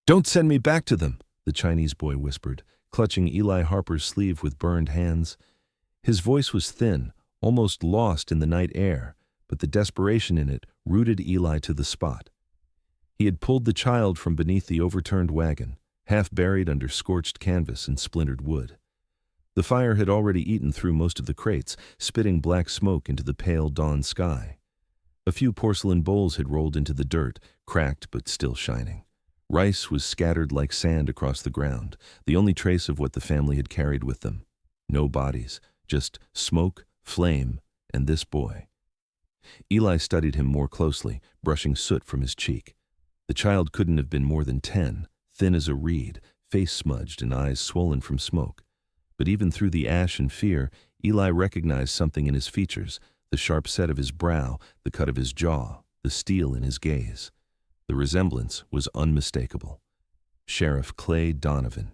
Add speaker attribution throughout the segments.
Speaker 1: "Don't send me back to them," the Chinese boy whispered, clutching Eli Harper's sleeve with burned hands. His voice was thin, almost lost in the night air, but the desperation in it rooted Eli to the spot. He had pulled the child from beneath the overturned wagon, half buried under scorched canvas and splintered wood. The fire had already eaten through most of the crates, spitting black smoke into the pale dawn sky. A few porcelain bowls had rolled into the dirt, cracked but still shining. Rice was scattered like sand across the ground, the only trace of what the family had carried with them. No bodies, just smoke, flame, and this boy. Eli studied him more closely, brushing soot from his cheek. The child couldn't have been more than 10, thin as a reed, face smudged and eyes swollen from smoke. But even through the ash and fear, Eli recognized something in his features, the sharp set of his brow, the cut of his jaw, the steel in his gaze. The resemblance was unmistakable. Sheriff Clay Donovan.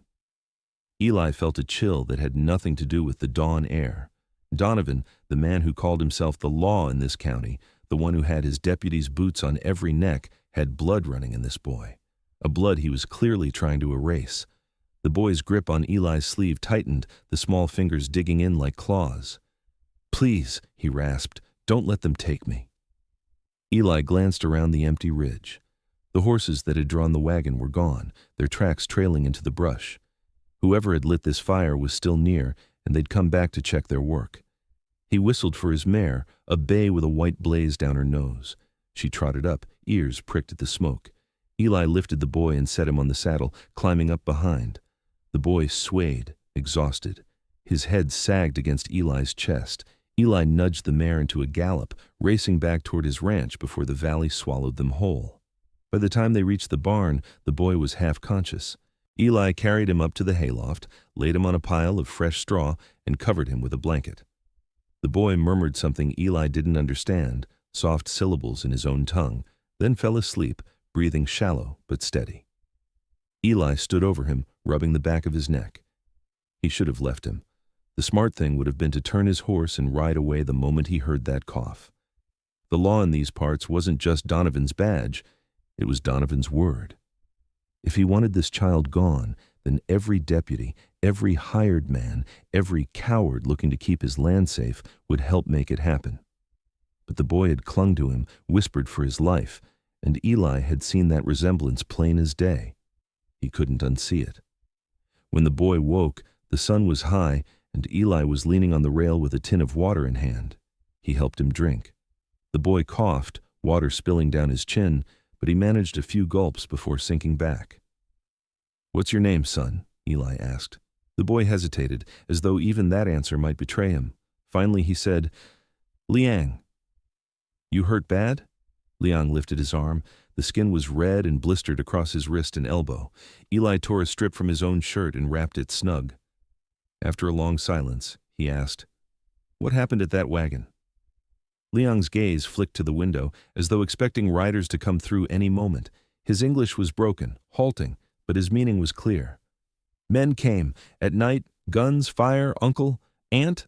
Speaker 1: Eli felt a chill that had nothing to do with the dawn air. Donovan, the man who called himself the law in this county, the one who had his deputies' boots on every neck, had blood running in this boy. A blood he was clearly trying to erase. The boy's grip on Eli's sleeve tightened, the small fingers digging in like claws. "Please," he rasped, "don't let them take me." Eli glanced around the empty ridge. The horses that had drawn the wagon were gone, their tracks trailing into the brush. Whoever had lit this fire was still near, and they'd come back to check their work. He whistled for his mare, a bay with a white blaze down her nose. She trotted up, ears pricked at the smoke. Eli lifted the boy and set him on the saddle, climbing up behind. The boy swayed, exhausted. His head sagged against Eli's chest. Eli nudged the mare into a gallop, racing back toward his ranch before the valley swallowed them whole. By the time they reached the barn, the boy was half conscious. Eli carried him up to the hayloft, laid him on a pile of fresh straw, and covered him with a blanket. The boy murmured something Eli didn't understand, soft syllables in his own tongue, then fell asleep, breathing shallow but steady. Eli stood over him, rubbing the back of his neck. He should have left him. The smart thing would have been to turn his horse and ride away the moment he heard that cough. The law in these parts wasn't just Donovan's badge, it was Donovan's word. If he wanted this child gone, then every deputy, every hired man, every coward looking to keep his land safe would help make it happen. But the boy had clung to him, whispered for his life, and Eli had seen that resemblance plain as day. He couldn't unsee it. When the boy woke, the sun was high, and Eli was leaning on the rail with a tin of water in hand. He helped him drink. The boy coughed, water spilling down his chin, but he managed a few gulps before sinking back. "What's your name, son?" Eli asked. The boy hesitated, as though even that answer might betray him. Finally he said, "Liang." "You hurt bad?" Liang lifted his arm. The skin was red and blistered across his wrist and elbow. Eli tore a strip from his own shirt and wrapped it snug. After a long silence, he asked, "What happened at that wagon?" Liang's gaze flicked to the window, as though expecting riders to come through any moment. His English was broken, halting, but his meaning was clear. "Men came. At night, guns, fire, uncle, aunt."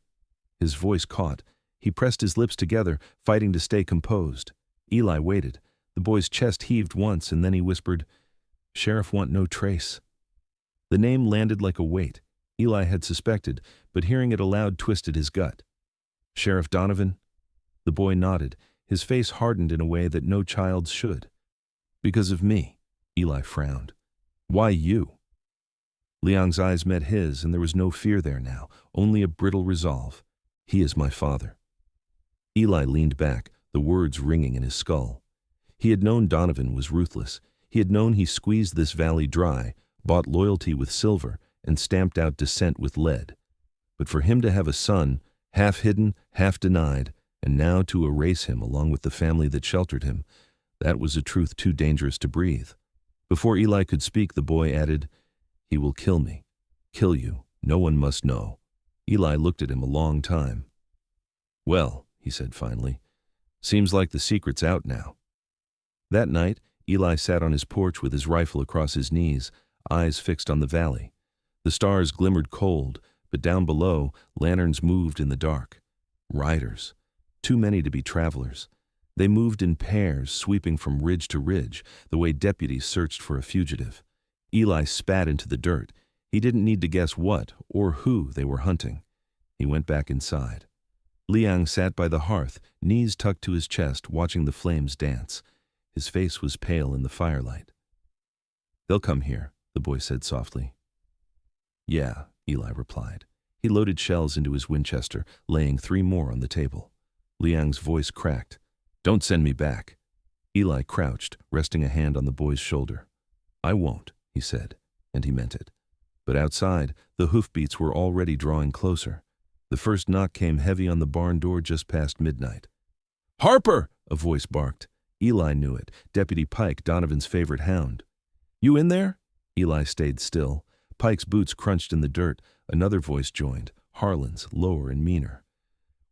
Speaker 1: His voice caught. He pressed his lips together, fighting to stay composed. Eli waited. The boy's chest heaved once, and then he whispered, "Sheriff want no trace." The name landed like a weight. Eli had suspected, but hearing it aloud twisted his gut. "Sheriff Donovan?" The boy nodded. His face hardened in a way that no child's should. "Because of me," Eli frowned. "Why you?" Liang's eyes met his, and there was no fear there now, only a brittle resolve. "He is my father." Eli leaned back, the words ringing in his skull. He had known Donovan was ruthless. He had known he squeezed this valley dry, bought loyalty with silver, and stamped out dissent with lead. But for him to have a son, half hidden, half denied, and now to erase him along with the family that sheltered him, that was a truth too dangerous to breathe. Before Eli could speak, the boy added, "He will kill me. Kill you. No one must know." Eli looked at him a long time. "Well," he said finally, "seems like the secret's out now." That night, Eli sat on his porch with his rifle across his knees, eyes fixed on the valley. The stars glimmered cold, but down below, lanterns moved in the dark. Riders. Too many to be travelers. They moved in pairs, sweeping from ridge to ridge, the way deputies searched for a fugitive. Eli spat into the dirt. He didn't need to guess what or who they were hunting. He went back inside. Liang sat by the hearth, knees tucked to his chest, watching the flames dance. His face was pale in the firelight. "They'll come here," the boy said softly. "Yeah," Eli replied. He loaded shells into his Winchester, laying 3 more on the table. Liang's voice cracked. "Don't send me back." Eli crouched, resting a hand on the boy's shoulder. "I won't," he said, and he meant it. But outside, the hoofbeats were already drawing closer. The first knock came heavy on the barn door just past midnight. "Harper!" a voice barked. Eli knew it. Deputy Pike, Donovan's favorite hound. "You in there?" Eli stayed still. Pike's boots crunched in the dirt. Another voice joined, Harlan's, lower and meaner.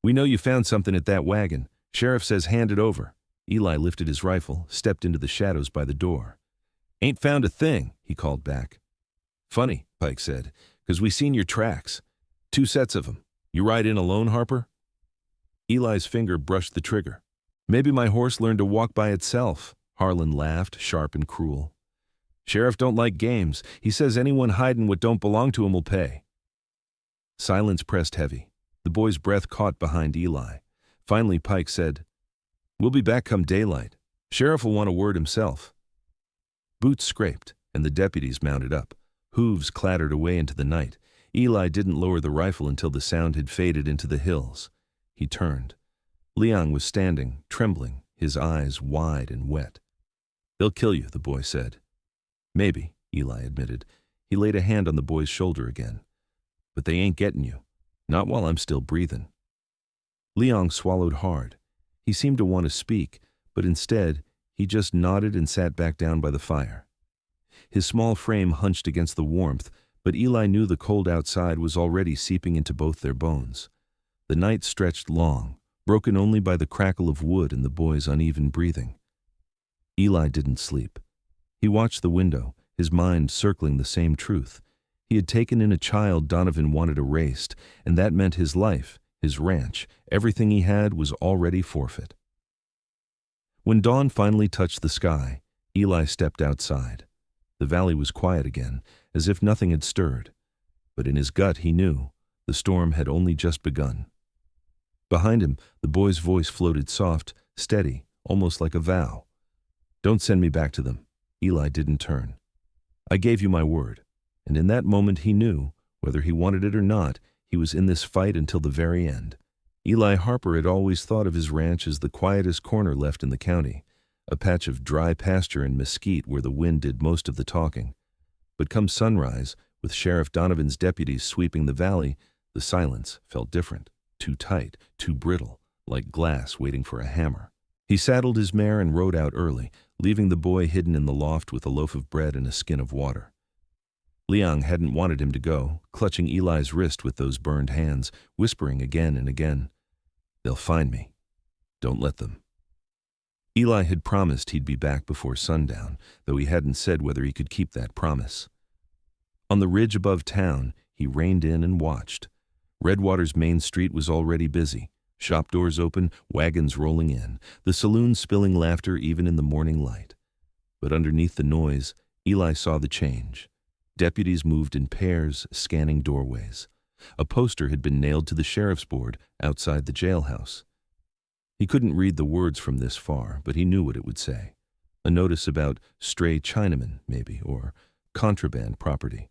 Speaker 1: "We know you found something at that wagon. Sheriff says hand it over." Eli lifted his rifle, stepped into the shadows by the door. "Ain't found a thing," he called back. "Funny," Pike said, "'cause we seen your tracks. 2 sets of 'em. You ride in alone, Harper?" Eli's finger brushed the trigger. "Maybe my horse learned to walk by itself." Harlan laughed, sharp and cruel. "Sheriff don't like games. He says anyone hiding what don't belong to him will pay." Silence pressed heavy. The boy's breath caught behind Eli. Finally Pike said, "We'll be back come daylight. Sheriff will want a word himself." Boots scraped, and the deputies mounted up. Hooves clattered away into the night. Eli didn't lower the rifle until the sound had faded into the hills. He turned. Liang was standing, trembling, his eyes wide and wet. "They'll kill you," the boy said. "Maybe," Eli admitted. He laid a hand on the boy's shoulder again. "But they ain't getting you. Not while I'm still breathing." Liang swallowed hard. He seemed to want to speak, but instead, he just nodded and sat back down by the fire. His small frame hunched against the warmth, but Eli knew the cold outside was already seeping into both their bones. The night stretched long, broken only by the crackle of wood and the boy's uneven breathing. Eli didn't sleep. He watched the window, his mind circling the same truth. He had taken in a child Donovan wanted erased, and that meant his life, his ranch, everything he had was already forfeit. When dawn finally touched the sky, Eli stepped outside. The valley was quiet again, as if nothing had stirred. But in his gut he knew the storm had only just begun. Behind him, the boy's voice floated soft, steady, almost like a vow. "Don't send me back to them." Eli didn't turn. "I gave you my word." And in that moment he knew, whether he wanted it or not, he was in this fight until the very end. Eli Harper had always thought of his ranch as the quietest corner left in the county, a patch of dry pasture and mesquite where the wind did most of the talking. But come sunrise, with Sheriff Donovan's deputies sweeping the valley, the silence felt different, too tight, too brittle, like glass waiting for a hammer. He saddled his mare and rode out early, leaving the boy hidden in the loft with a loaf of bread and a skin of water. Liang hadn't wanted him to go, clutching Eli's wrist with those burned hands, whispering again and again, "They'll find me. Don't let them." Eli had promised he'd be back before sundown, though he hadn't said whether he could keep that promise. On the ridge above town, he reined in and watched. Redwater's main street was already busy. Shop doors open, wagons rolling in, the saloon spilling laughter even in the morning light. But underneath the noise, Eli saw the change. Deputies moved in pairs, scanning doorways. A poster had been nailed to the sheriff's board outside the jailhouse. He couldn't read the words from this far, but he knew what it would say. A notice about stray Chinamen, maybe, or contraband property.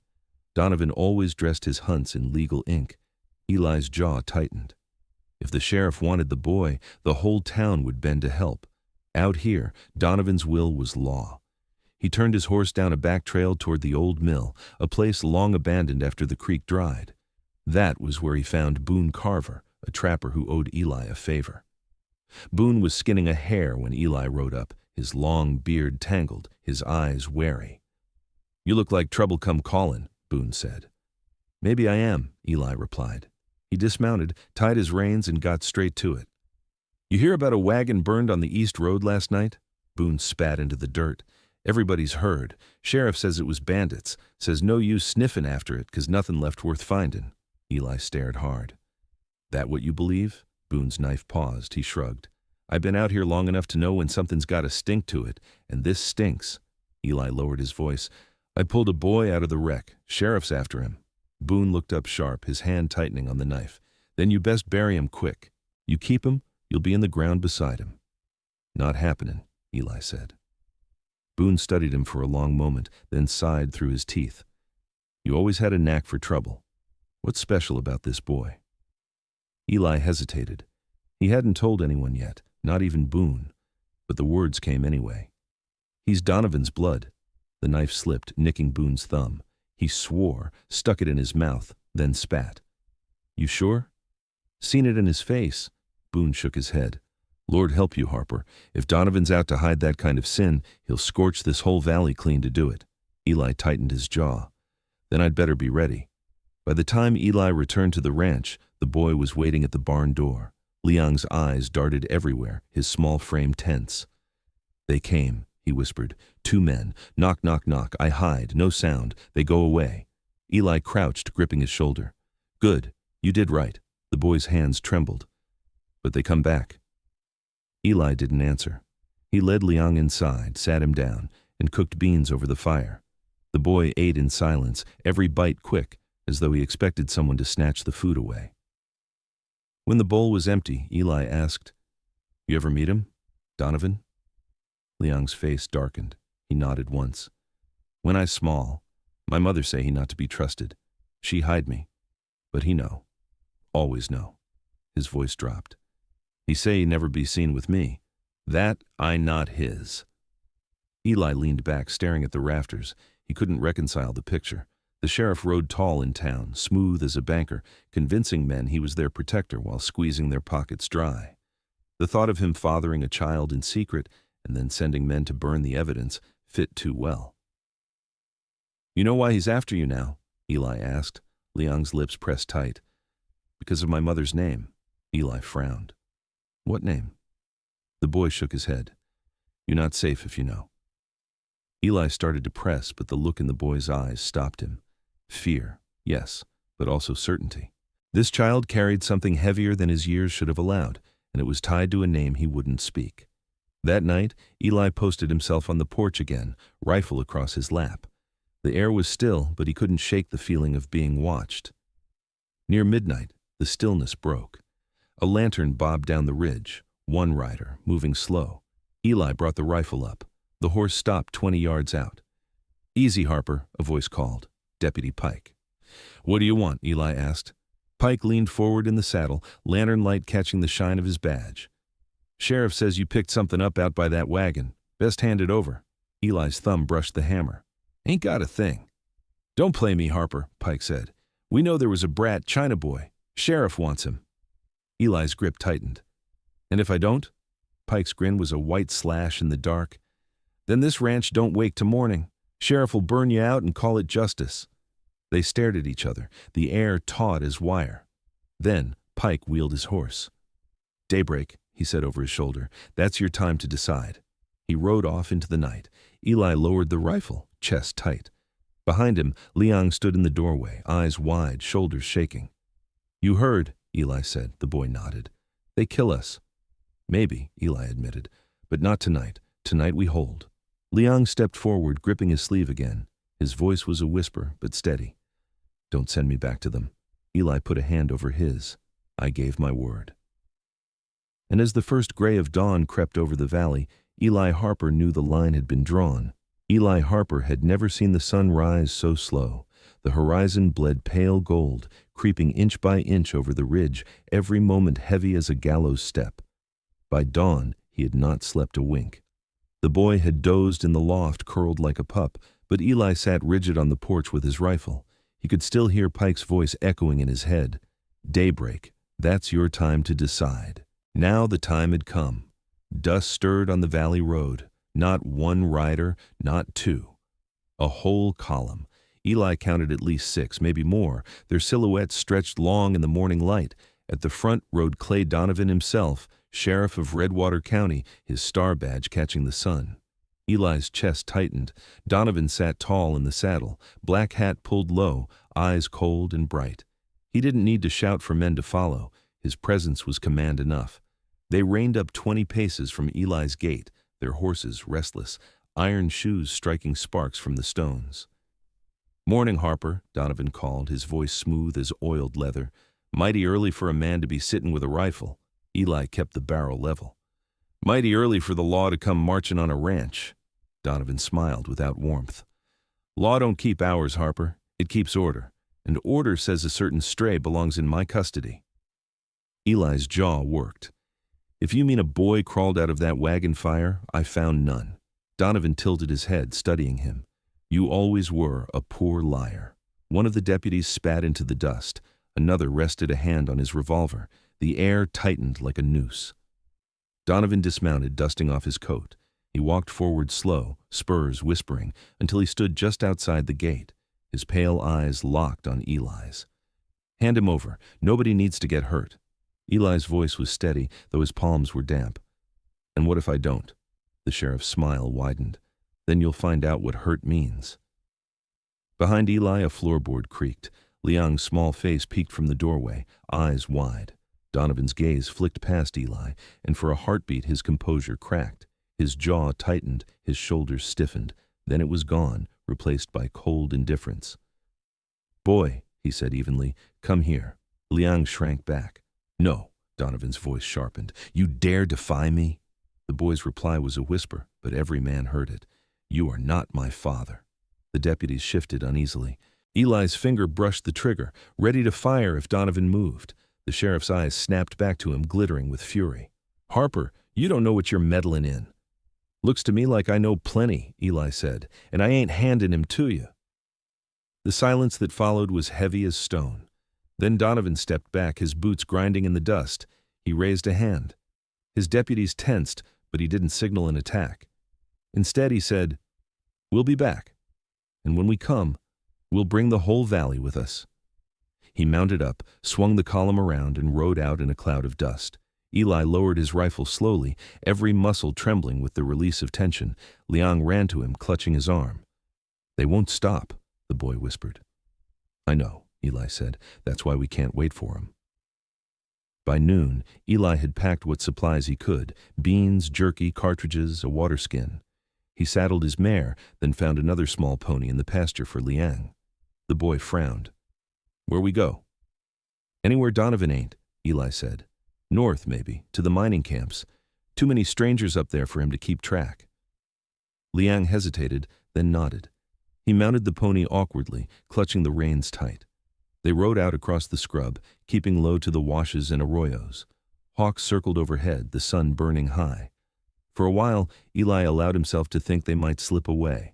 Speaker 1: Donovan always dressed his hunts in legal ink. Eli's jaw tightened. If the sheriff wanted the boy, the whole town would bend to help. Out here, Donovan's will was law. He turned his horse down a back trail toward the old mill, a place long abandoned after the creek dried. That was where he found Boone Carver, a trapper who owed Eli a favor. Boone was skinning a hare when Eli rode up, his long beard tangled, his eyes wary. "You look like trouble come callin'," Boone said. "Maybe I am," Eli replied. He dismounted, tied his reins, and got straight to it. "You hear about a wagon burned on the East Road last night?" Boone spat into the dirt. "Everybody's heard. Sheriff says it was bandits. Says no use sniffin' after it 'cause nothing left worth findin'." Eli stared hard. "That what you believe?" Boone's knife paused. He shrugged. "I've been out here long enough to know when something's got a stink to it, and this stinks." Eli lowered his voice. I pulled a boy out of the wreck. Sheriff's after him. Boone looked up sharp, his hand tightening on the knife. Then you best bury him quick. You keep him, you'll be in the ground beside him. Not happening, Eli said. Boone studied him for a long moment, then sighed through his teeth. You always had a knack for trouble. What's special about this boy? Eli hesitated. He hadn't told anyone yet, not even Boone, but the words came anyway. He's Donovan's blood. The knife slipped, nicking Boone's thumb. He swore, stuck it in his mouth, then spat. You sure? Seen it in his face. Boone shook his head. Lord help you, Harper. If Donovan's out to hide that kind of sin, he'll scorch this whole valley clean to do it. Eli tightened his jaw. Then I'd better be ready. By the time Eli returned to the ranch, the boy was waiting at the barn door. Liang's eyes darted everywhere, his small frame tense. They came, he whispered. 2 men. Knock, knock, knock. I hide. No sound. They go away. Eli crouched, gripping his shoulder. Good. You did right. The boy's hands trembled. But they come back. Eli didn't answer. He led Liang inside, sat him down, and cooked beans over the fire. The boy ate in silence, every bite quick, as though he expected someone to snatch the food away. When the bowl was empty, Eli asked, You ever meet him, Donovan? Liang's face darkened. He nodded once. When I small, my mother say he not to be trusted. She hide me. But he know. Always know. His voice dropped. He say he never be seen with me. That I not his. Eli leaned back, staring at the rafters. He couldn't reconcile the picture. The sheriff rode tall in town, smooth as a banker, convincing men he was their protector while squeezing their pockets dry. The thought of him fathering a child in secret and then sending men to burn the evidence fit too well. You know why he's after you now? Eli asked. Liang's lips pressed tight. Because of my mother's name. Eli frowned. What name? The boy shook his head. You're not safe if you know. Eli started to press, but the look in the boy's eyes stopped him. Fear, yes, but also certainty. This child carried something heavier than his years should have allowed, and it was tied to a name he wouldn't speak. That night, Eli posted himself on the porch again, rifle across his lap. The air was still, but he couldn't shake the feeling of being watched. Near midnight, the stillness broke. A lantern bobbed down the ridge, one rider, moving slow. Eli brought the rifle up. The horse stopped 20 yards out. Easy, Harper, a voice called. Deputy Pike. What do you want? Eli asked. Pike leaned forward in the saddle, lantern light catching the shine of his badge. Sheriff says you picked something up out by that wagon. Best hand it over. Eli's thumb brushed the hammer. Ain't got a thing. Don't play me, Harper, Pike said. We know there was a brat China boy. Sheriff wants him. Eli's grip tightened. And if I don't? Pike's grin was a white slash in the dark. Then this ranch don't wake to morning. Sheriff will burn you out and call it justice. They stared at each other, the air taut as wire. Then Pike wheeled his horse. Daybreak, he said over his shoulder. That's your time to decide. He rode off into the night. Eli lowered the rifle, chest tight. Behind him, Liang stood in the doorway, eyes wide, shoulders shaking. You heard, Eli said. The boy nodded. They kill us. Maybe, Eli admitted, but not tonight. Tonight we hold. Liang stepped forward, gripping his sleeve again. His voice was a whisper, but steady. Don't send me back to them. Eli put a hand over his. I gave my word. And as the first gray of dawn crept over the valley, Eli Harper knew the line had been drawn. Eli Harper had never seen the sun rise so slow. The horizon bled pale gold, creeping inch by inch over the ridge, every moment heavy as a gallows step. By dawn, he had not slept a wink. The boy had dozed in the loft, curled like a pup, but Eli sat rigid on the porch with his rifle. He could still hear Pike's voice echoing in his head. Daybreak, that's your time to decide. Now the time had come. Dust stirred on the valley road. Not one rider, not two. A whole column. Eli counted at least 6, maybe more. Their silhouettes stretched long in the morning light. At the front rode Clay Donovan himself, sheriff of Redwater County, his star badge catching the sun. Eli's chest tightened. Donovan sat tall in the saddle, black hat pulled low, eyes cold and bright. He didn't need to shout for men to follow. His presence was command enough. They reined up 20 paces from Eli's gate, their horses restless, iron shoes striking sparks from the stones. Morning, Harper, Donovan called, his voice smooth as oiled leather. Mighty early for a man to be sitting with a rifle. Eli kept the barrel level. Mighty early for the law to come marching on a ranch. Donovan smiled without warmth. Law don't keep hours, Harper. It keeps order. And order says a certain stray belongs in my custody. Eli's jaw worked. If you mean a boy crawled out of that wagon fire, I found none. Donovan tilted his head, studying him. You always were a poor liar. One of the deputies spat into the dust. Another rested a hand on his revolver. The air tightened like a noose. Donovan dismounted, dusting off his coat. He walked forward slow, spurs whispering, until he stood just outside the gate, his pale eyes locked on Eli's. Hand him over. Nobody needs to get hurt. Eli's voice was steady, though his palms were damp. And what if I don't? The sheriff's smile widened. Then you'll find out what hurt means. Behind Eli, a floorboard creaked. Liang's small face peeked from the doorway, eyes wide. Donovan's gaze flicked past Eli, and for a heartbeat his composure cracked. His jaw tightened, his shoulders stiffened. Then it was gone, replaced by cold indifference. Boy, he said evenly, come here. Liang shrank back. No, Donovan's voice sharpened. You dare defy me? The boy's reply was a whisper, but every man heard it. You are not my father. The deputies shifted uneasily. Eli's finger brushed the trigger, ready to fire if Donovan moved. The sheriff's eyes snapped back to him, glittering with fury. Harper, you don't know what you're meddling in. Looks to me like I know plenty, Eli said, and I ain't handing him to you. The silence that followed was heavy as stone. Then Donovan stepped back, his boots grinding in the dust. He raised a hand. His deputies tensed, but he didn't signal an attack. Instead, he said, We'll be back. And when we come, we'll bring the whole valley with us. He mounted up, swung the column around, and rode out in a cloud of dust. Eli lowered his rifle slowly, every muscle trembling with the release of tension. Liang ran to him, clutching his arm. They won't stop, the boy whispered. I know, Eli said. That's why we can't wait for him. By noon, Eli had packed what supplies he could, beans, jerky, cartridges, a water skin. He saddled his mare, then found another small pony in the pasture for Liang. The boy frowned. Where we go? Anywhere Donovan ain't, Eli said. North, maybe, to the mining camps. Too many strangers up there for him to keep track. Liang hesitated, then nodded. He mounted the pony awkwardly, clutching the reins tight. They rode out across the scrub, keeping low to the washes and arroyos. Hawks circled overhead, the sun burning high. For a while, Eli allowed himself to think they might slip away.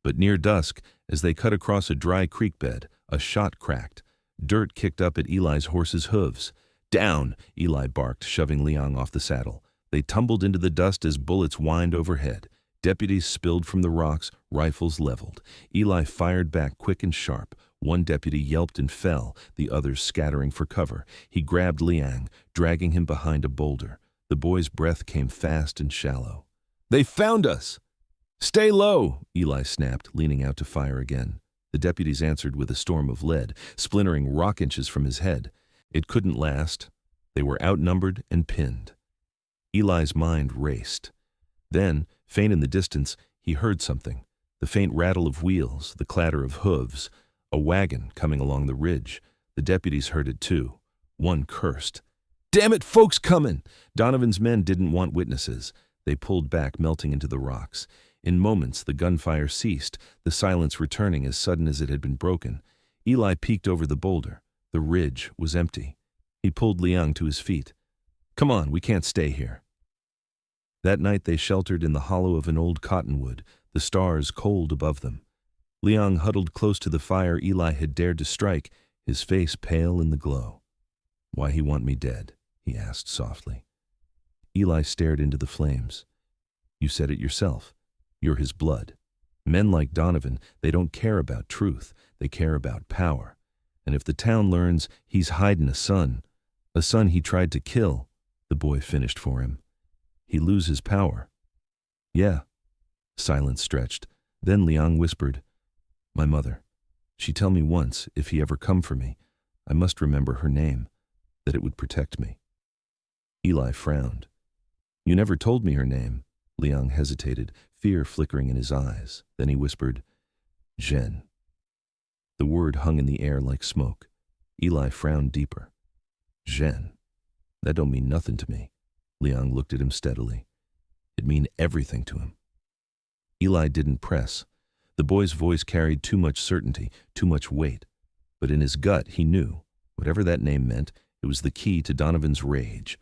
Speaker 1: But near dusk, as they cut across a dry creek bed, a shot cracked. Dirt kicked up at Eli's horse's hooves. Down, Eli barked, shoving Liang off the saddle. They tumbled into the dust as bullets whined overhead. Deputies spilled from the rocks, rifles leveled. Eli fired back quick and sharp. One deputy yelped and fell, the others scattering for cover. He grabbed Liang, dragging him behind a boulder. The boy's breath came fast and shallow. They found us! Stay low, Eli snapped, leaning out to fire again. The deputies answered with a storm of lead, splintering rock inches from his head. It couldn't last. They were outnumbered and pinned. Eli's mind raced. Then, faint in the distance, he heard something. The faint rattle of wheels, the clatter of hooves. A wagon coming along the ridge. The deputies heard it too. One cursed. Damn it, folks coming! Donovan's men didn't want witnesses. They pulled back, melting into the rocks. In moments, the gunfire ceased, the silence returning as sudden as it had been broken. Eli peeked over the boulder. The ridge was empty. He pulled Liang to his feet. Come on, we can't stay here. That night they sheltered in the hollow of an old cottonwood, the stars cold above them. Liang huddled close to the fire Eli had dared to strike, his face pale in the glow. Why he want me dead? He asked softly. Eli stared into the flames. You said it yourself. You're his blood. Men like Donovan, they don't care about truth. They care about power. And if the town learns he's hiding a son he tried to kill, the boy finished for him. He lose his power. Yeah. Silence stretched. Then Liang whispered, My mother. She tell me once, if he ever come for me, I must remember her name, that it would protect me. Eli frowned. You never told me her name. Liang hesitated, fear flickering in his eyes. Then he whispered, Jen. The word hung in the air like smoke. Eli frowned deeper. Zhen. That don't mean nothing to me. Liang looked at him steadily. It mean everything to him. Eli didn't press. The boy's voice carried too much certainty, too much weight. But in his gut, he knew, whatever that name meant, it was the key to Donovan's rage.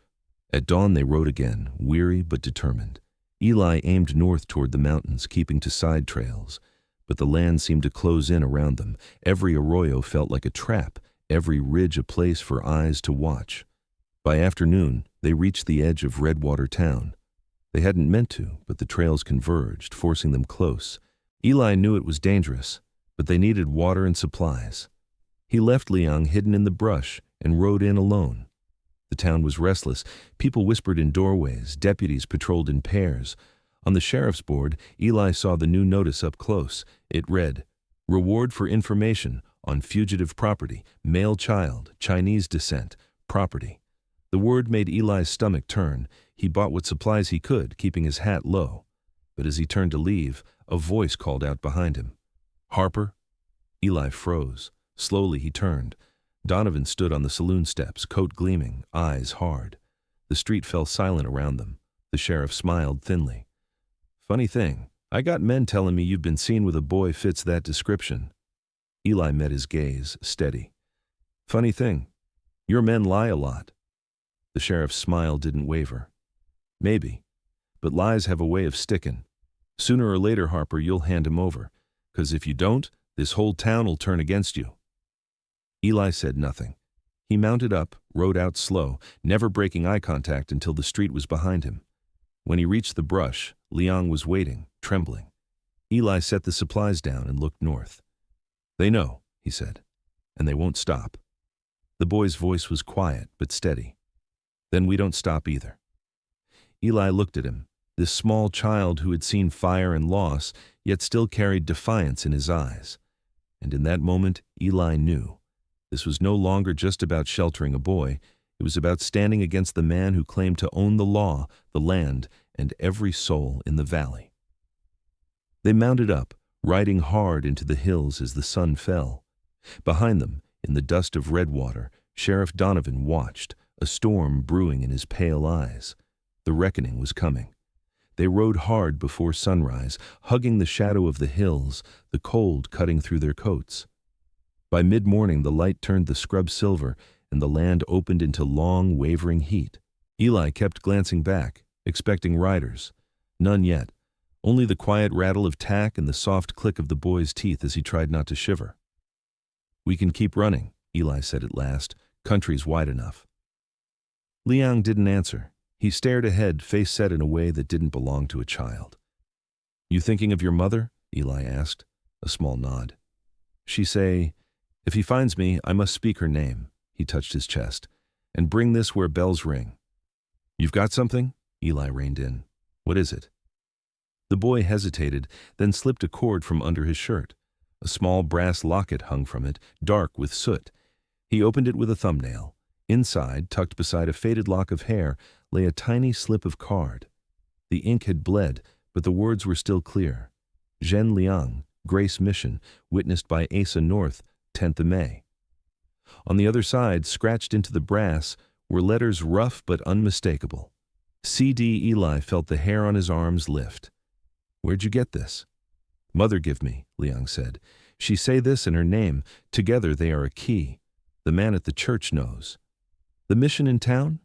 Speaker 1: At dawn they rode again, weary but determined. Eli aimed north toward the mountains, keeping to side trails. But the land seemed to close in around them. Every arroyo felt like a trap, every ridge a place for eyes to watch. By afternoon, they reached the edge of Redwater town. They hadn't meant to, but the trails converged, forcing them close. Eli knew it was dangerous, but they needed water and supplies. He left Liang hidden in the brush and rode in alone. The town was restless. People whispered in doorways. Deputies patrolled in pairs. On the sheriff's board, Eli saw the new notice up close. It read, "Reward for information on fugitive property, male child, Chinese descent, property." The word made Eli's stomach turn. He bought what supplies he could, keeping his hat low. But as he turned to leave, a voice called out behind him. "Harper?" Eli froze. Slowly he turned. Donovan stood on the saloon steps, coat gleaming, eyes hard. The street fell silent around them. The sheriff smiled thinly. "Funny thing, I got men telling me you've been seen with a boy fits that description." Eli met his gaze, steady. "Funny thing, your men lie a lot." The sheriff's smile didn't waver. "Maybe, but lies have a way of sticking. Sooner or later, Harper, you'll hand him over, 'cause if you don't, this whole town will turn against you." Eli said nothing. He mounted up, rode out slow, never breaking eye contact until the street was behind him. When he reached the brush, Liang was waiting, trembling. Eli set the supplies down and looked north. "They know," he said, "and they won't stop." The boy's voice was quiet but steady. "Then we don't stop either." Eli looked at him, this small child who had seen fire and loss, yet still carried defiance in his eyes. And in that moment, Eli knew. This was no longer just about sheltering a boy. It was about standing against the man who claimed to own the law, the land, and every soul in the valley. They mounted up, riding hard into the hills as the sun fell. Behind them, in the dust of Redwater, Sheriff Donovan watched, a storm brewing in his pale eyes. The reckoning was coming. They rode hard before sunrise, hugging the shadow of the hills, the cold cutting through their coats. By mid-morning, the light turned the scrub silver, and the land opened into long, wavering heat. Eli kept glancing back, expecting riders. None yet, only the quiet rattle of tack and the soft click of the boy's teeth as he tried not to shiver. "We can keep running," Eli said at last. "Country's wide enough." Liang didn't answer. He stared ahead, face set in a way that didn't belong to a child. "You thinking of your mother?" Eli asked. A small nod. "She say, 'If he finds me, I must speak her name,'" he touched his chest, "and bring this where bells ring." "You've got something?" Eli reined in. "What is it?" The boy hesitated, then slipped a cord from under his shirt. A small brass locket hung from it, dark with soot. He opened it with a thumbnail. Inside, tucked beside a faded lock of hair, lay a tiny slip of card. The ink had bled, but the words were still clear. Zhen Liang, Grace Mission, witnessed by Asa North, 10th of May. On the other side, scratched into the brass, were letters rough but unmistakable. C.D. Eli felt the hair on his arms lift. "Where'd you get this?" "Mother give me," Liang said. "She say this in her name. Together they are a key. The man at the church knows." "The mission in town?"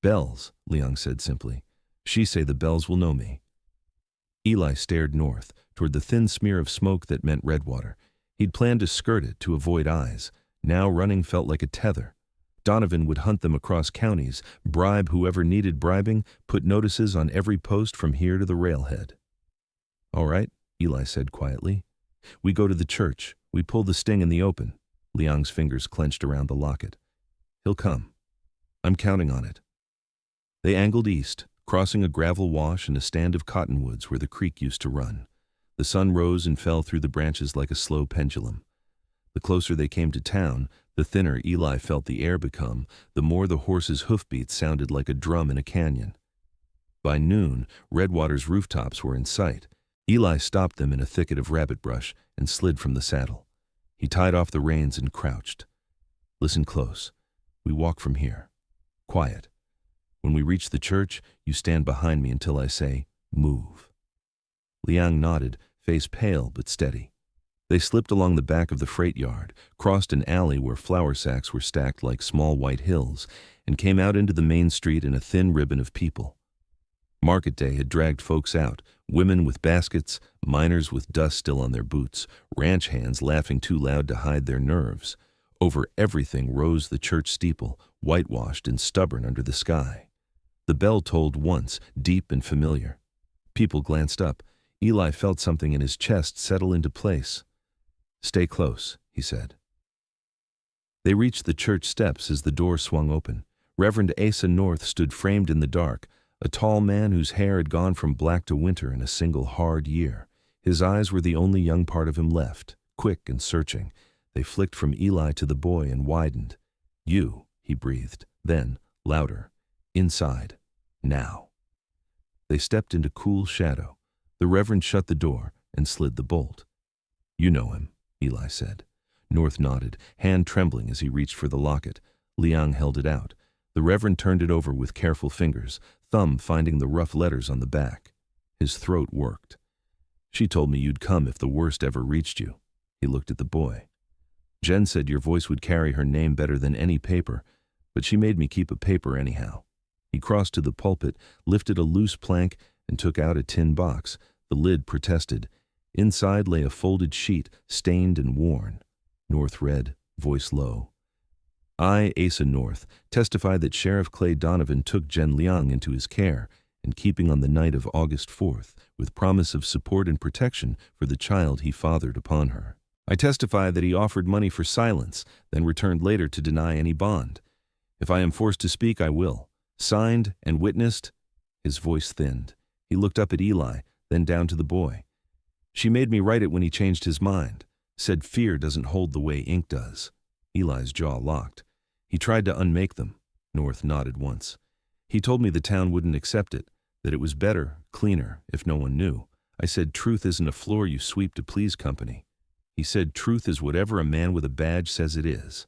Speaker 1: "Bells," Liang said simply. "She say the bells will know me." Eli stared north, toward the thin smear of smoke that meant Redwater. He'd planned to skirt it to avoid eyes. Now running felt like a tether. Donovan would hunt them across counties, bribe whoever needed bribing, put notices on every post from here to the railhead. "All right," Eli said quietly. "We go to the church. We pull the sting in the open." Liang's fingers clenched around the locket. "He'll come. I'm counting on it." They angled east, crossing a gravel wash and a stand of cottonwoods where the creek used to run. The sun rose and fell through the branches like a slow pendulum. The closer they came to town, the thinner Eli felt the air become, the more the horses' hoofbeats sounded like a drum in a canyon. By noon, Redwater's rooftops were in sight. Eli stopped them in a thicket of rabbit brush and slid from the saddle. He tied off the reins and crouched. Listen close. We walk from here. Quiet. When we reach the church, you stand behind me until I say, move. Liang nodded, face pale but steady. They slipped along the back of the freight yard, crossed an alley where flour sacks were stacked like small white hills, and came out into the main street in a thin ribbon of people. Market day had dragged folks out, women with baskets, miners with dust still on their boots, ranch hands laughing too loud to hide their nerves. Over everything rose the church steeple, whitewashed and stubborn under the sky. The bell tolled once, deep and familiar. People glanced up. Eli felt something in his chest settle into place. Stay close, he said. They reached the church steps as the door swung open. Reverend Asa North stood framed in the dark, a tall man whose hair had gone from black to winter in a single hard year. His eyes were the only young part of him left, quick and searching. They flicked from Eli to the boy and widened. You, he breathed. Then, louder. Inside. Now. They stepped into cool shadow. The Reverend shut the door and slid the bolt. You know him, Eli said. North nodded, hand trembling as he reached for the locket. Liang held it out. The Reverend turned it over with careful fingers, thumb finding the rough letters on the back. His throat worked. She told me you'd come if the worst ever reached you. He looked at the boy. Jen said your voice would carry her name better than any paper, but she made me keep a paper anyhow. He crossed to the pulpit, lifted a loose plank, and took out a tin box. The lid protested. Inside lay a folded sheet, stained and worn. North read, voice low. I, Asa North, testify that Sheriff Clay Donovan took Jen Liang into his care and keeping on the night of August 4th, with promise of support and protection for the child he fathered upon her. I testify that he offered money for silence, then returned later to deny any bond. If I am forced to speak, I will. Signed and witnessed. His voice thinned. He looked up at Eli, then down to the boy. She made me write it when he changed his mind. Said fear doesn't hold the way ink does. Eli's jaw locked. He tried to unmake them. North nodded once. He told me the town wouldn't accept it, that it was better, cleaner, if no one knew. I said truth isn't a floor you sweep to please company. He said truth is whatever a man with a badge says it is.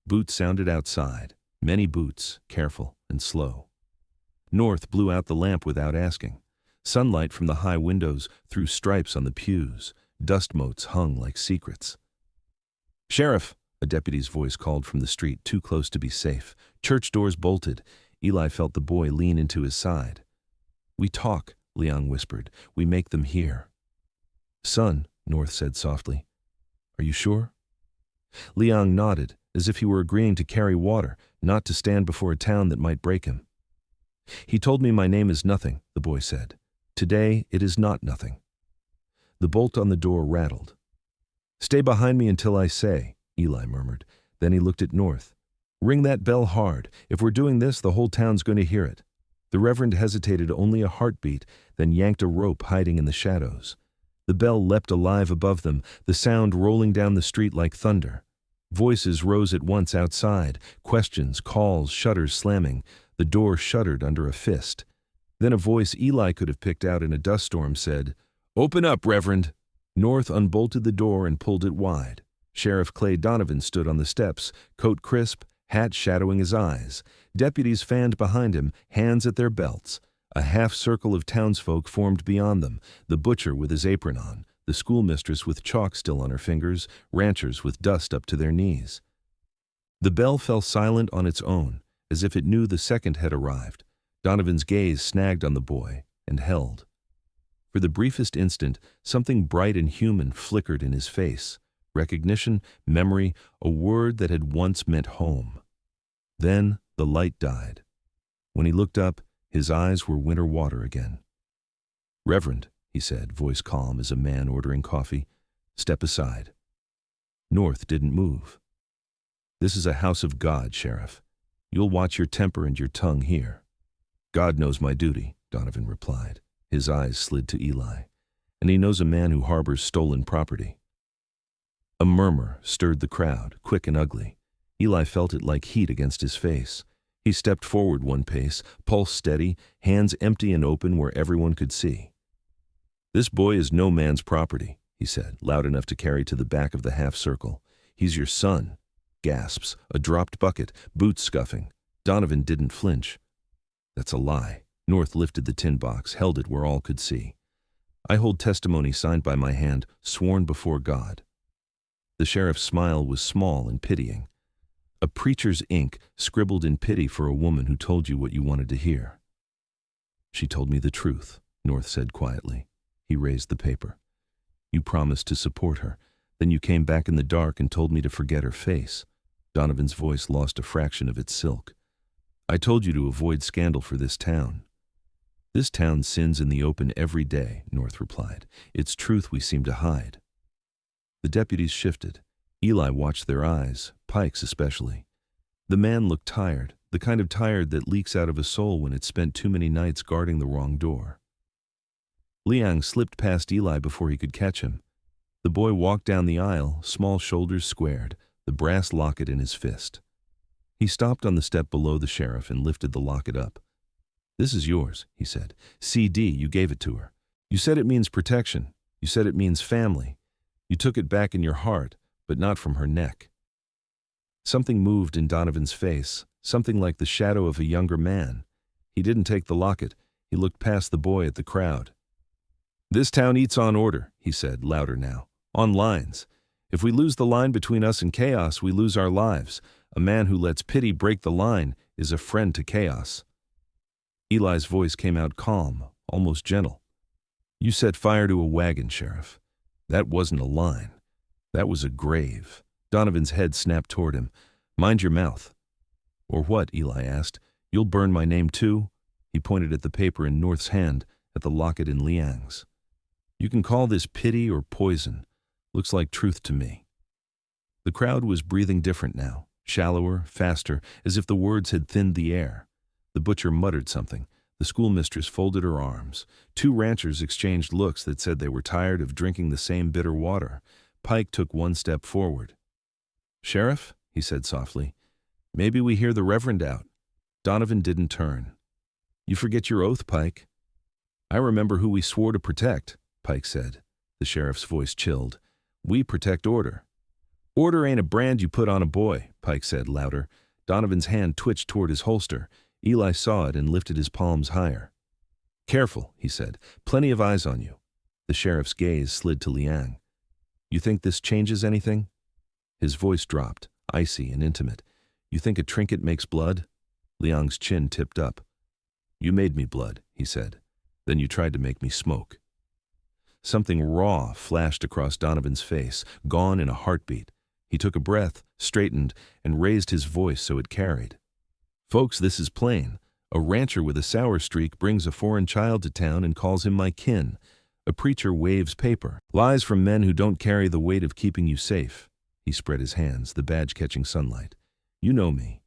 Speaker 1: Boots sounded outside. Many boots, careful and slow. North blew out the lamp without asking. Sunlight from the high windows threw stripes on the pews. Dust motes hung like secrets. Sheriff, a deputy's voice called from the street, too close to be safe. Church doors bolted. Eli felt the boy lean into his side. We talk, Liang whispered. We make them hear. Son, North said softly. Are you sure? Liang nodded, as if he were agreeing to carry water, not to stand before a town that might break him. He told me my name is nothing, the boy said. Today it is not nothing. The bolt on the door rattled. Stay behind me until I say, Eli murmured. Then he looked at North. Ring that bell hard. If we're doing this, the whole town's going to hear it. The Reverend hesitated only a heartbeat, then yanked a rope hiding in the shadows. The bell leapt alive above them, the sound rolling down the street like thunder. Voices rose at once outside, questions, calls, shutters slamming. The door shuddered under a fist. Then a voice Eli could have picked out in a dust storm said, Open up, Reverend. North unbolted the door and pulled it wide. Sheriff Clay Donovan stood on the steps, coat crisp, hat shadowing his eyes. Deputies fanned behind him, hands at their belts. A half-circle of townsfolk formed beyond them, the butcher with his apron on, the schoolmistress with chalk still on her fingers, ranchers with dust up to their knees. The bell fell silent on its own, as if it knew the second had arrived. Donovan's gaze snagged on the boy and held. For the briefest instant, something bright and human flickered in his face. Recognition, memory, a word that had once meant home. Then the light died. When he looked up, his eyes were winter water again. Reverend, he said, voice calm as a man ordering coffee, step aside. North didn't move. This is a house of God, Sheriff. You'll watch your temper and your tongue here. God knows my duty, Donovan replied. His eyes slid to Eli. And he knows a man who harbors stolen property. A murmur stirred the crowd, quick and ugly. Eli felt it like heat against his face. He stepped forward one pace, pulse steady, hands empty and open where everyone could see. This boy is no man's property, he said, loud enough to carry to the back of the half-circle. "He's your son." Gasps, a dropped bucket, boots scuffing. Donovan didn't flinch. "That's a lie." North lifted the tin box, held it where all could see. "I hold testimony signed by my hand, sworn before God." The sheriff's smile was small and pitying. A preacher's ink scribbled in pity for a woman who told you what you wanted to hear. "She told me the truth," North said quietly. He raised the paper. "You promised to support her. Then you came back in the dark and told me to forget her face." Donovan's voice lost a fraction of its silk. "I told you to avoid scandal for this town." "This town sins in the open every day," North replied. "It's truth we seem to hide." The deputies shifted. Eli watched their eyes, Pike's especially. The man looked tired, the kind of tired that leaks out of a soul when it's spent too many nights guarding the wrong door. Liang slipped past Eli before he could catch him. The boy walked down the aisle, small shoulders squared, the brass locket in his fist. He stopped on the step below the sheriff and lifted the locket up. "This is yours," he said. "CD, you gave it to her. You said it means protection. You said it means family. You took it back in your heart, but not from her neck." Something moved in Donovan's face, something like the shadow of a younger man. He didn't take the locket. He looked past the boy at the crowd. "This town eats on order," he said, louder now. "On lines. If we lose the line between us and chaos, we lose our lives. A man who lets pity break the line is a friend to chaos." Eli's voice came out calm, almost gentle. "You set fire to a wagon, Sheriff. That wasn't a line. That was a grave." Donovan's head snapped toward him. "Mind your mouth." "Or what?" Eli asked. "You'll burn my name too?" He pointed at the paper in North's hand, at the locket in Liang's. "You can call this pity or poison. Looks like truth to me." The crowd was breathing different now, shallower, faster, as if the words had thinned the air. The butcher muttered something. The schoolmistress folded her arms. Two ranchers exchanged looks that said they were tired of drinking the same bitter water. Pike took one step forward. "Sheriff," he said softly, "maybe we hear the Reverend out." Donovan didn't turn. "You forget your oath, Pike." "I remember who we swore to protect," Pike said. The sheriff's voice chilled. "We protect order." "Order ain't a brand you put on a boy," Pike said louder. Donovan's hand twitched toward his holster. Eli saw it and lifted his palms higher. "Careful," he said. "Plenty of eyes on you." The sheriff's gaze slid to Liang. "You think this changes anything?" His voice dropped, icy and intimate. "You think a trinket makes blood?" Liang's chin tipped up. "You made me blood," he said. "Then you tried to make me smoke." Something raw flashed across Donovan's face, gone in a heartbeat. He took a breath, straightened, and raised his voice so it carried. "Folks, this is plain. A rancher with a sour streak brings a foreign child to town and calls him my kin. A preacher waves paper. Lies from men who don't carry the weight of keeping you safe." He spread his hands, the badge catching sunlight. "You know me.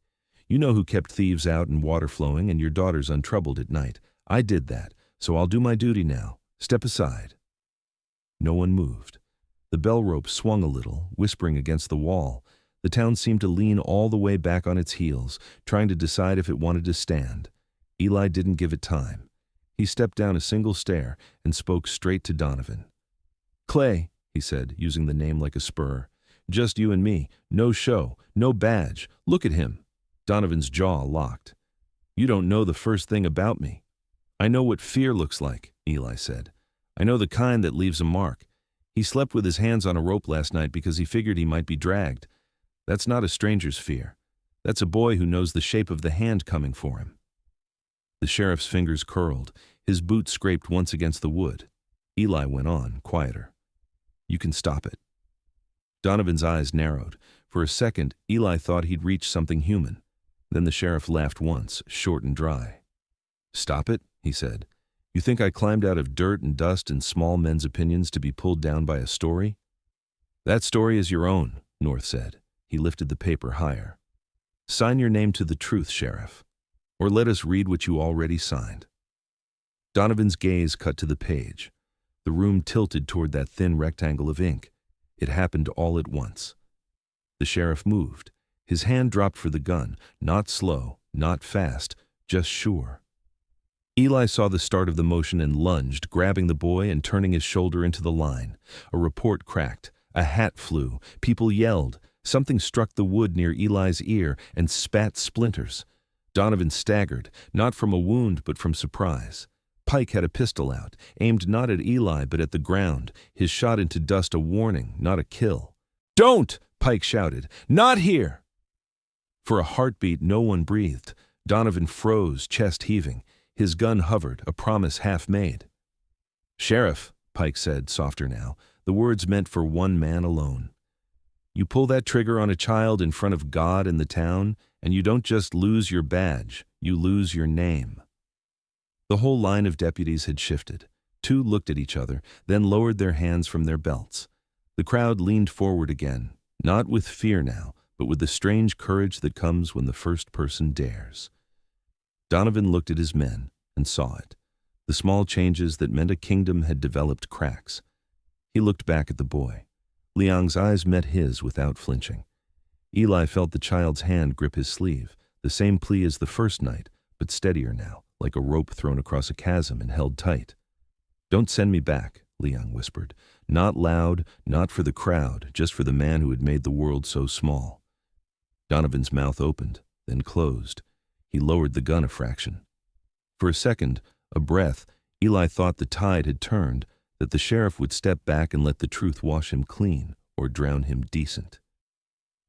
Speaker 1: You know who kept thieves out and water flowing and your daughters untroubled at night. I did that, so I'll do my duty now. Step aside." No one moved. The bell rope swung a little, whispering against the wall. The town seemed to lean all the way back on its heels, trying to decide if it wanted to stand. Eli didn't give it time. He stepped down a single stair and spoke straight to Donovan. "Clay," he said, using the name like a spur. "Just you and me. No show. No badge. Look at him." Donovan's jaw locked. "You don't know the first thing about me." "I know what fear looks like," Eli said. "I know the kind that leaves a mark. He slept with his hands on a rope last night because he figured he might be dragged. That's not a stranger's fear. That's a boy who knows the shape of the hand coming for him." The sheriff's fingers curled. His boot scraped once against the wood. Eli went on, quieter. "You can stop it." Donovan's eyes narrowed. For a second, Eli thought he'd reached something human. Then the sheriff laughed once, short and dry. "Stop it?" he said. "You think I climbed out of dirt and dust and small men's opinions to be pulled down by a story?" "That story is your own," North said. He lifted the paper higher. "Sign your name to the truth, Sheriff. Or let us read what you already signed." Donovan's gaze cut to the page. The room tilted toward that thin rectangle of ink. It happened all at once. The sheriff moved. His hand dropped for the gun, not slow, not fast, just sure. Eli saw the start of the motion and lunged, grabbing the boy and turning his shoulder into the line. A report cracked. A hat flew. People yelled. Something struck the wood near Eli's ear and spat splinters. Donovan staggered, not from a wound but from surprise. Pike had a pistol out, aimed not at Eli but at the ground, his shot into dust a warning, not a kill. "Don't!" Pike shouted. "Not here!" For a heartbeat no one breathed. Donovan froze, chest heaving. His gun hovered, a promise half made. "Sheriff," Pike said, softer now, the words meant for one man alone. "You pull that trigger on a child in front of God and the town, and you don't just lose your badge, you lose your name." The whole line of deputies had shifted. Two looked at each other, then lowered their hands from their belts. The crowd leaned forward again, not with fear now, but with the strange courage that comes when the first person dares. Donovan looked at his men and saw it. The small changes that meant a kingdom had developed cracks. He looked back at the boy. Liang's eyes met his without flinching. Eli felt the child's hand grip his sleeve, the same plea as the first night, but steadier now, like a rope thrown across a chasm and held tight. "Don't send me back," Liang whispered. Not loud, not for the crowd, just for the man who had made the world so small. Donovan's mouth opened, then closed. He lowered the gun a fraction. For a second, a breath, Eli thought the tide had turned, that the sheriff would step back and let the truth wash him clean or drown him decent.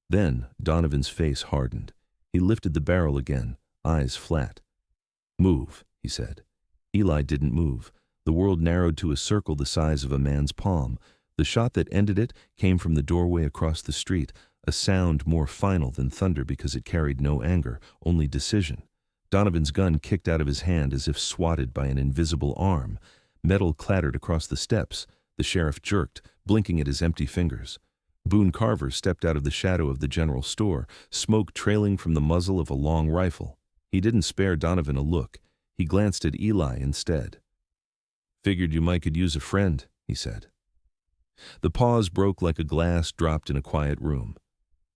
Speaker 1: Then Donovan's face hardened. He lifted the barrel again, eyes flat. "Move," he said. Eli didn't move. The world narrowed to a circle the size of a man's palm. The shot that ended it came from the doorway across the street, a sound more final than thunder because it carried no anger, only decision. Donovan's gun kicked out of his hand as if swatted by an invisible arm. Metal clattered across the steps. The sheriff jerked, blinking at his empty fingers. Boone Carver stepped out of the shadow of the general store, smoke trailing from the muzzle of a long rifle. He didn't spare Donovan a look. He glanced at Eli instead. "Figured you might could use a friend," he said. The pause broke like a glass dropped in a quiet room.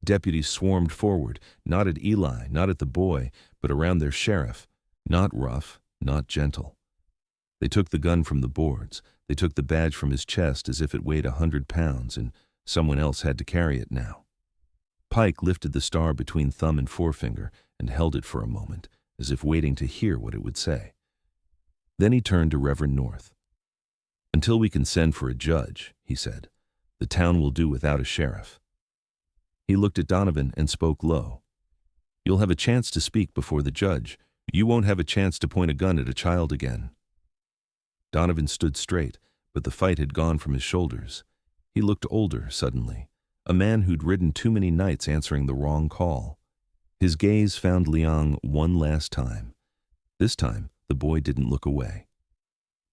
Speaker 1: Deputies swarmed forward, not at Eli, not at the boy, but around their sheriff. Not rough, not gentle. They took the gun from the boards. They took the badge from his chest as if it weighed 100 pounds, and someone else had to carry it now. Pike lifted the star between thumb and forefinger and held it for a moment, as if waiting to hear what it would say. Then he turned to Reverend North. "Until we can send for a judge," he said, "the town will do without a sheriff." He looked at Donovan and spoke low. "You'll have a chance to speak before the judge. You won't have a chance to point a gun at a child again." Donovan stood straight, but the fight had gone from his shoulders. He looked older suddenly, a man who'd ridden too many nights answering the wrong call. His gaze found Liang one last time. This time, the boy didn't look away.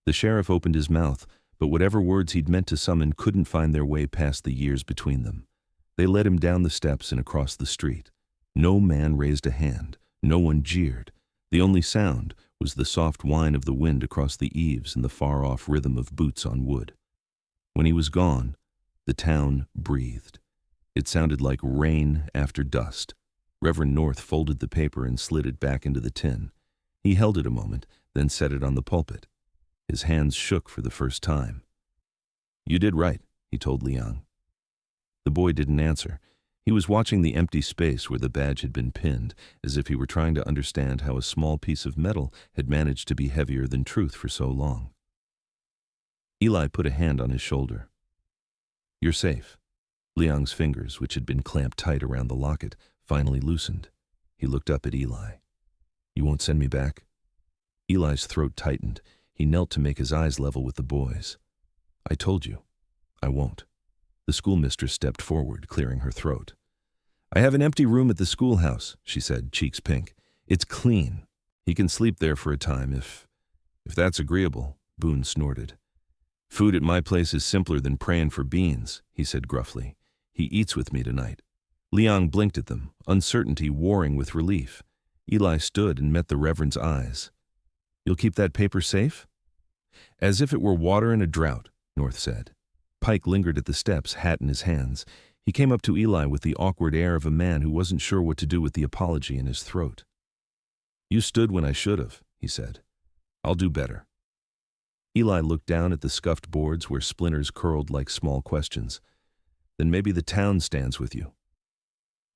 Speaker 1: The sheriff opened his mouth, but whatever words he'd meant to summon couldn't find their way past the years between them. They led him down the steps and across the street. No man raised a hand. No one jeered. The only sound was the soft whine of the wind across the eaves and the far-off rhythm of boots on wood. When he was gone, the town breathed. It sounded like rain after dust. Reverend North folded the paper and slid it back into the tin. He held it a moment, then set it on the pulpit. His hands shook for the first time. "You did right," he told Liang. The boy didn't answer. He was watching the empty space where the badge had been pinned, as if he were trying to understand how a small piece of metal had managed to be heavier than truth for so long. Eli put a hand on his shoulder. "You're safe." Liang's fingers, which had been clamped tight around the locket, finally loosened. He looked up at Eli. "You won't send me back?" Eli's throat tightened. He knelt to make his eyes level with the boy's. "I told you. I won't." The schoolmistress stepped forward, clearing her throat. "I have an empty room at the schoolhouse," she said, cheeks pink. "It's clean. He can sleep there for a time if that's agreeable," Boone snorted. "Food at my place is simpler than praying for beans," he said gruffly. "He eats with me tonight." Liang blinked at them, uncertainty warring with relief. Eli stood and met the Reverend's eyes. "You'll keep that paper safe?" "As if it were water in a drought," North said. Pike lingered at the steps, hat in his hands. He came up to Eli with the awkward air of a man who wasn't sure what to do with the apology in his throat. "You stood when I should have," he said. I'll do better. Eli looked down at the scuffed boards where splinters curled like small questions. Then maybe the town stands with you.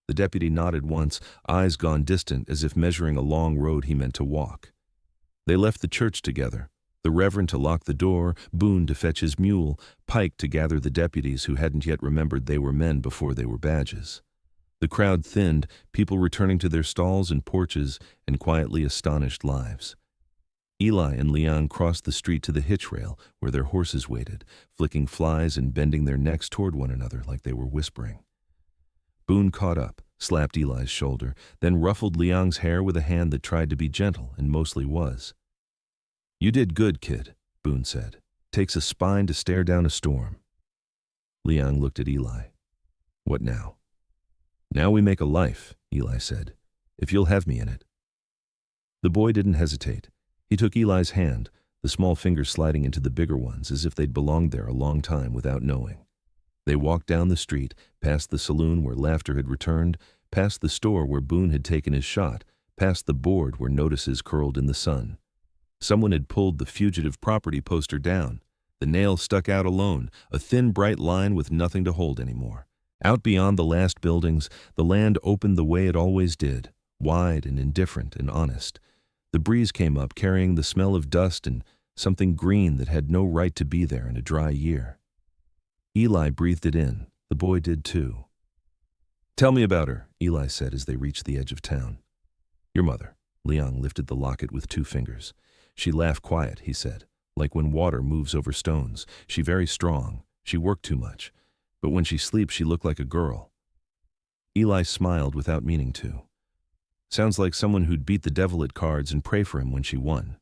Speaker 1: The deputy nodded once, eyes gone distant as if measuring a long road he meant to walk. They left the church together, the reverend to lock the door, Boone to fetch his mule, Pike to gather the deputies who hadn't yet remembered they were men before they were badges. The crowd thinned, people returning to their stalls and porches and quietly astonished lives. Eli and Liang crossed the street to the hitch rail where their horses waited, flicking flies and bending their necks toward one another like they were whispering. Boone caught up, slapped Eli's shoulder, then ruffled Liang's hair with a hand that tried to be gentle and mostly was. "You did good, kid," Boone said. "Takes a spine to stare down a storm." Liang looked at Eli. "What now?" "Now we make a life," Eli said, "if you'll have me in it." The boy didn't hesitate. He took Eli's hand, the small fingers sliding into the bigger ones as if they'd belonged there a long time without knowing. They walked down the street, past the saloon where laughter had returned, past the store where Boone had taken his shot, past the board where notices curled in the sun. Someone had pulled the fugitive property poster down. The nail stuck out alone, a thin, bright line with nothing to hold anymore. Out beyond the last buildings, the land opened the way it always did, wide and indifferent and honest. The breeze came up, carrying the smell of dust and something green that had no right to be there in a dry year. Eli breathed it in. The boy did too. "Tell me about her," Eli said as they reached the edge of town. "Your mother." Liang lifted the locket with 2 fingers. "She laughed quiet," he said, "like when water moves over stones. She very strong. She worked too much. But when she sleeps, she looked like a girl." Eli smiled without meaning to. "Sounds like someone who'd beat the devil at cards and pray for him when she won."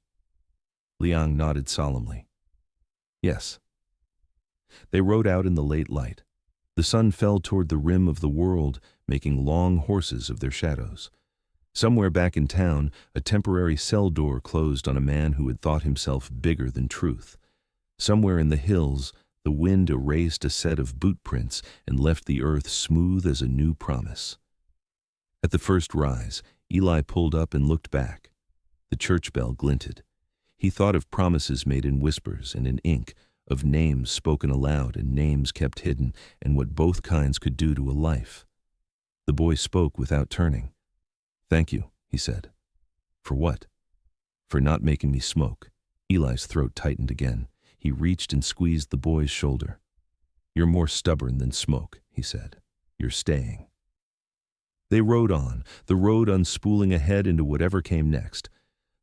Speaker 1: Liang nodded solemnly. "Yes." They rode out in the late light. The sun fell toward the rim of the world, making long horses of their shadows. Somewhere back in town, a temporary cell door closed on a man who had thought himself bigger than truth. Somewhere in the hills, the wind erased a set of boot prints and left the earth smooth as a new promise. At the first rise, Eli pulled up and looked back. The church bell glinted. He thought of promises made in whispers and in ink, of names spoken aloud and names kept hidden, and what both kinds could do to a life. The boy spoke without turning. "Thank you," he said. "For what?" "For not making me smoke." Eli's throat tightened again. He reached and squeezed the boy's shoulder. "You're more stubborn than smoke," he said. "You're staying." They rode on, the road unspooling ahead into whatever came next.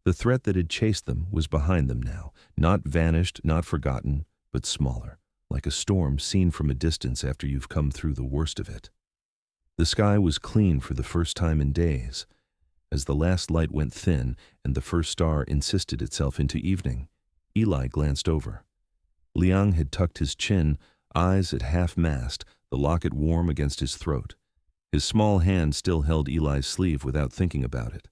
Speaker 1: The threat that had chased them was behind them now, not vanished, not forgotten, but smaller, like a storm seen from a distance after you've come through the worst of it. The sky was clean for the first time in days. As the last light went thin and the first star insisted itself into evening, Eli glanced over. Liang had tucked his chin, eyes at half-mast, the locket warm against his throat. His small hand still held Eli's sleeve without thinking about it.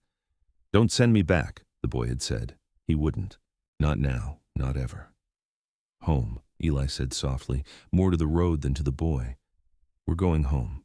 Speaker 1: "Don't send me back," the boy had said. He wouldn't. Not now, not ever. "Home," Eli said softly, more to the road than to the boy. "We're going home."